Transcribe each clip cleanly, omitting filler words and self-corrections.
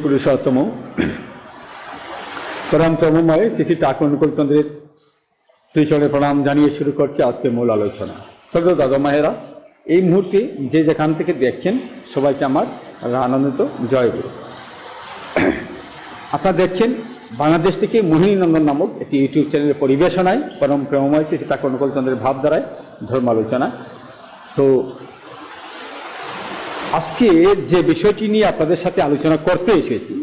পুরুষোত্তম পরম প্রেমময় শ্রী শ্রী ঠাকুর অনুকূল চন্দ্রের শ্রীচরণে প্রণাম জানিয়ে শুরু করছি আজকে মূল আলোচনা। ছোট দাদা মায়েরা, এই মুহূর্তে যে যেখান থেকে দেখছেন সবাইকে আমার আনন্দিত জয়গুরু। আপনারা দেখছেন বাংলাদেশ থেকে মোহিনী নন্দন নামক একটি ইউটিউব চ্যানেলের পরিবেশনায় পরম প্রেমময় শ্রী শ্রী ঠাকুর অনুকূল চন্দ্রের ভাবধারায় ধর্ম আলোচনা। তো আজকে যে বিষয়টি নিয়ে আপনাদের সাথে আলোচনা করতে এসেছি,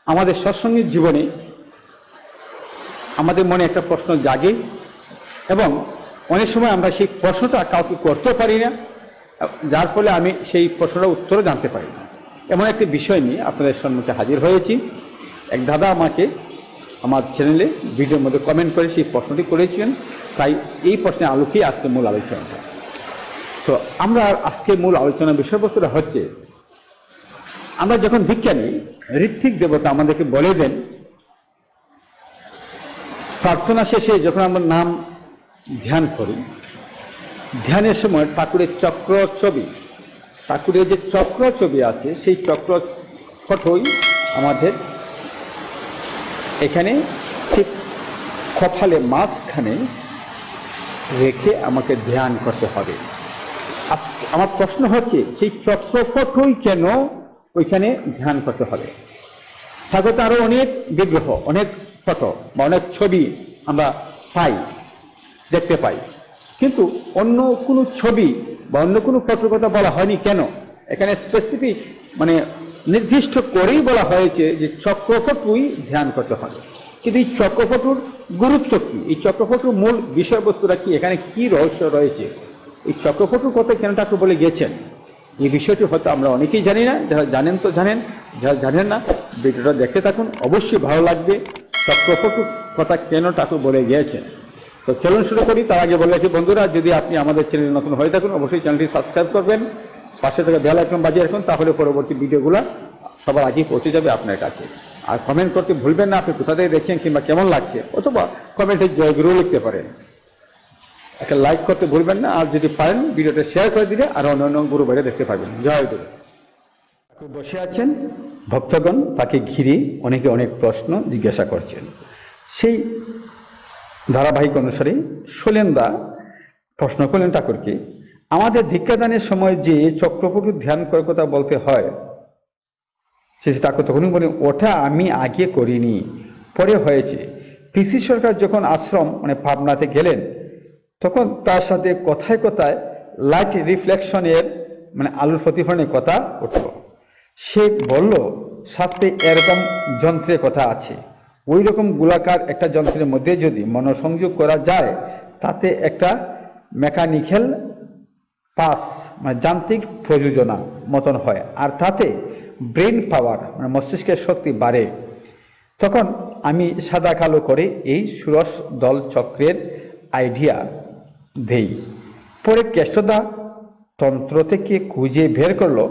আমাদের সৎসঙ্গের জীবনে আমাদের মনে একটা প্রশ্ন জাগে এবং অনেক সময় আমরা সেই প্রশ্নটা কাউকে করতেও পারি না, যার ফলে আমি সেই প্রশ্নটার উত্তরও জানতে পারি না। এমন একটি বিষয় নিয়ে আপনাদের সম্মুখে হাজির হয়েছি। এক দাদা আমাকে আমার চ্যানেলে ভিডিওর মধ্যে কমেন্ট করে সেই প্রশ্নটি করেছিলেন, তাই এই প্রশ্নের আলোকেই আজকে মূল আলোচনাটা। তো আমরা আজকে মূল আলোচনার বিষয়বস্তুটা হচ্ছে, আমরা যখন ভিক্ষা নিই, ঋত্বিক দেবতা আমাদেরকে বলে দেন প্রার্থনা শেষে যখন আমরা নাম ধ্যান করি, ধ্যানের সময় ঠাকুরের চক্র ছবি, ঠাকুরের যে চক্র ছবি আছে সেই চক্র ফটোই আমাদের এখানে ঠিক কপালে মাঝখানে রেখে আমাকে ধ্যান করতে হবে। আমার প্রশ্ন হচ্ছে, সেই চক্রপটই কেন ওইখানে ধ্যান করতে হবে? স্বাগত আরো অনেক বিগ্রহ, অনেক ফটো বা অনেক ছবি আমরা পাই, দেখতে পাই, কিন্তু অন্য কোনো ছবি বা অন্য কোনো ফটোর কথা বলা হয়নি কেন? এখানে স্পেসিফিক মানে নির্দিষ্ট করেই বলা হয়েছে যে চক্রপটুই ধ্যান করতে হবে। কিন্তু এই চক্রপটুর গুরুত্ব কি? এই চক্রপটুর মূল বিষয়বস্তুটা কি? এখানে কি রহস্য রয়েছে? এই চক্রপটুর কথা কেন ঠাকুর বলে গিয়েছেন, এই বিষয়টি হয়তো আমরা অনেকেই জানি না। যারা জানেন তো জানেন, যারা জানেন না ভিডিওটা দেখতে থাকুন, অবশ্যই ভালো লাগবে চক্রপটুর কথা কেন ঠাকুর বলে গিয়েছেন। তো চলুন শুরু করি। তার আগে বলে রাখি বন্ধুরা, যদি আপনি আমাদের চ্যানেলে নতুন হয়ে থাকুন অবশ্যই চ্যানেলটি সাবস্ক্রাইব করবেন, পাশে থেকে বেল আইকন বাজিয়ে রাখুন, তাহলে পরবর্তী ভিডিওগুলো সবার আগেই পৌঁছে যাবে আপনার কাছে। আর কমেন্ট করতে ভুলবেন না, আপনি কোথা থেকে দেখছেন কিংবা কেমন লাগছে, অথবা কমেন্টে জয়গুরু লিখতে পারেন। একটা লাইক করতে ভুলবেন না, আর যদি পারেন ভিডিওটা শেয়ার করে দিলে আর অন্য গুরু বাইরে দেখতে পাবেন। জয় গুরু। বসে আছেন ভক্তগণ, তাকে ঘিরে অনেকে অনেক প্রশ্ন জিজ্ঞাসা করছেন। সেই ধারাবাহিক অনুসারে শৈলেন্দা প্রশ্ন করলেন ঠাকুরকে, আমাদের দীক্ষাদানের সময় যে চক্রপটু ধ্যান করার কথা বলতে হয়, সে ঠাকুর তখনই বলেন, ওটা আমি আগে করিনি, পরে হয়েছে। পিসি সরকার যখন আশ্রম মানে পাবনাতে গেলেন, তখন তার সাথে কথায় কথায় লাইট রিফ্লেকশনের মানে আলোর প্রতিফলনের কথা উঠল। সে বলল, শাস্ত্রে এরকম যন্ত্রের কথা আছে, ওই রকম গোলাকার একটা যন্ত্রের মধ্যে যদি মনোসংযোগ করা যায়, তাতে একটা মেকানিক্যাল পাস মানে যান্ত্রিক প্রযোজনা মতন হয়, আর তাতে ব্রেন পাওয়ার মানে মস্তিষ্কের শক্তি বাড়ে। তখন আমি সাদা কালো করে এই ষোড়শ দল চক্রের আইডিয়া দেই। পরে কেষ্টদা তন্ত্র থেকে খুঁজে বের করলো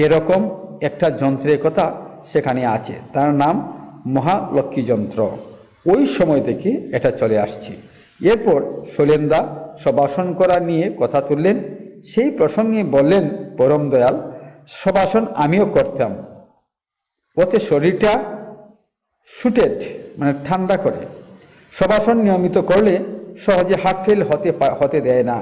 এরকম একটা যন্ত্রের কথা সেখানে আছে, তার নাম মহালক্ষ্মী যন্ত্র। ওই সময় থেকে এটা চলে আসছে। এরপর শৈলেন্দা সবাসন করা নিয়ে কথা তুললেন। সেই প্রসঙ্গে বললেন, পরম দয়াল, সবাসন আমিও করতাম, ওতে শরীরটা সুটেড মানে ঠান্ডা করে। সবাসন নিয়মিত করলে সহজে হার্ট ফেল হতে দেয় না।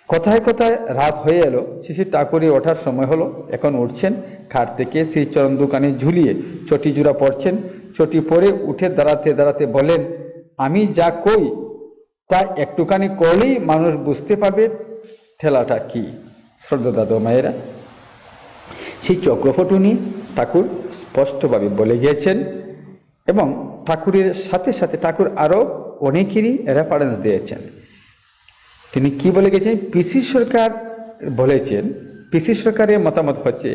কথায় কথায় রাত হয়ে এলো, শ্রী ঠাকুরের ওঠার সময় হলো। এখন উঠছেন, খাট থেকে শ্রীচরণ দোকানে ঝুলিয়ে চটি জোড়া পড়ছেন। চটি পরে উঠে দাঁড়াতে দাঁড়াতে বলেন, আমি যা কই তা একটুখানি করলেই মানুষ বুঝতে পারবে ঠেলাটা কি। শ্রদ্ধা দাদা মায়েরা, সেই চক্রপটু নিয়ে ঠাকুর স্পষ্টভাবে বলে গিয়েছেন এবং ঠাকুরের সাথে সাথে ঠাকুর আরও অনেকেরই রেফারেন্স দিয়েছেন। তিনি কি বলে গেছেন? পিসি সরকার বলেছেন, পিসি সরকারের মতামত হচ্ছে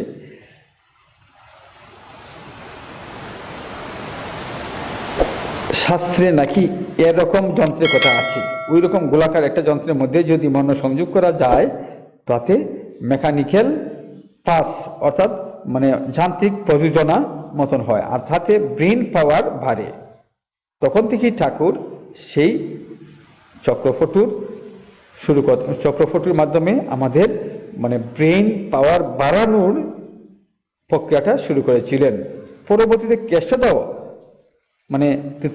শাস্ত্রে নাকি এরকম যন্ত্রের কথা আছে, ওই রকম গোলাকার একটা যন্ত্রের মধ্যে যদি মন সংযোগ করা যায় তাতে মেকানিক্যাল পাস অর্থাৎ মানে যান্ত্রিক প্রযোজনা মতন হয়, আর তাতে ব্রেন পাওয়ার বাড়ে। তখন থেকেই ঠাকুর সেই চক্রফটুর মাধ্যমে আমাদের মানে ব্রেন পাওয়ার বাড়ানোর প্রক্রিয়াটা শুরু করেছিলেন। পরবর্তীতে কেশবদাও মানে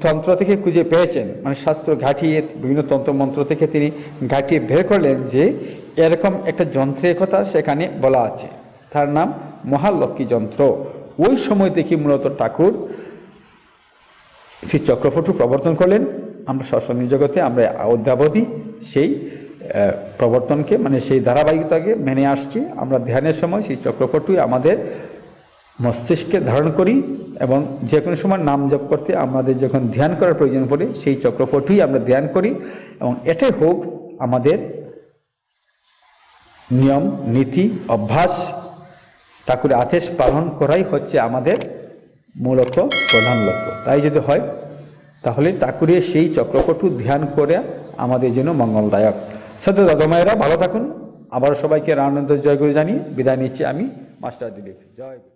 তন্ত্র থেকে খুঁজে পেয়েছেন, মানে শাস্ত্র ঘাটিয়ে বিভিন্ন তন্ত্রমন্ত্র থেকে তিনি ঘাটিয়ে বের করলেন যে এরকম একটা যন্ত্রের কথা সেখানে বলা আছে, তার নাম মহালক্ষ্মী যন্ত্র। ওই সময় থেকে মূলত ঠাকুর সেই চক্রফটু প্রবর্তন করলেন। আমরা সৎসঙ্গ জগতে আমরা অদ্যাবধি সেই প্রবর্তনকে মানে সেই ধারাবাহিকতাকে মেনে আসছি। আমরা ধ্যানের সময় সেই চক্রফটুই আমাদের মস্তিষ্কে ধারণ করি এবং যে কোনো সময় নাম জপ করতে আমাদের যখন ধ্যান করার প্রয়োজন পড়ে সেই চক্রফটুই আমরা ধ্যান করি, এবং এটাই হোক আমাদের নিয়ম নীতি অভ্যাস। ঠাকুরের আদেশ পালন করাই হচ্ছে আমাদের মূলত প্রধান লক্ষ্য। তাই যদি হয় তাহলে ঠাকুরের সেই চক্রফটু ধ্যান করে আমাদের জন্য মঙ্গলদায়ক। সাথে দাদা মায়েরা ভালো থাকুন। আবার সবাইকে রামানন্দ জয়গুরু জানিয়ে বিদায় নিচ্ছি আমি, মাস্টার দিলীপ। জয় গুরু।